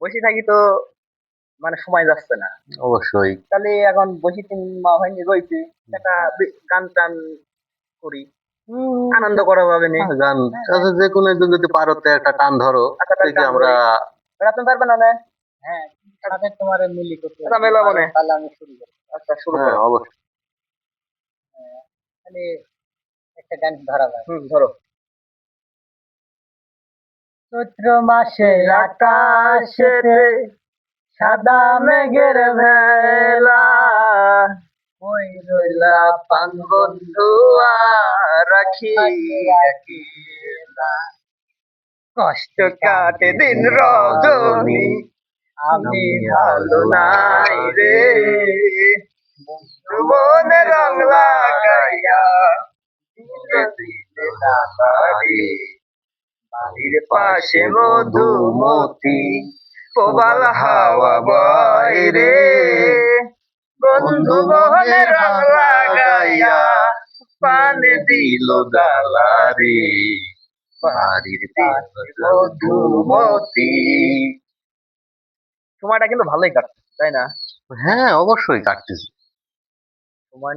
বসে থাকি তো মানে সময় যাচ্ছে না। অবশ্যই। তাহলে এখন বসে 3 মাস হয়নি রয়েছে, একটা গান টান করি, আনন্দ করা যাবে নি। গান আচ্ছা, যে কোনো একদিন যদি পারো তো একটা টান ধরো, আচ্ছা তাহলে দেখি গান আমরা। ধরি, আপনি পারবেন না? হ্যাঁ, সাথে তোমার মিলি করতে আচ্ছা মেলাবো না। তাহলে আমি শুরু করি। আচ্ছা শুরু হ্যাঁ করো। অবশ্যই। তাহলে একটা গান ধরা যায়। ধরো। চৈত্র মাসে আকাশেতে সাদা মেঘের ভেলা, ওই রইলা পান বন্ধু রাখি কষ্ট কাটে দিন রজনী, আমি ভালো নাই রে, মনে রং লাগাইয়া দিলে দাদারি, বাড়ির পাশে মধুমতি, প্রবাল হাওয়া বয় রে, বন্ধু মনে রং লাগাইয়া পানে দিল দালারি, বাড়ির পাশে মধুমতি। সময়টা কিন্তু ভালোই কাটছে, তাই না? হ্যাঁ অবশ্যই কাটতেছি। সময়টা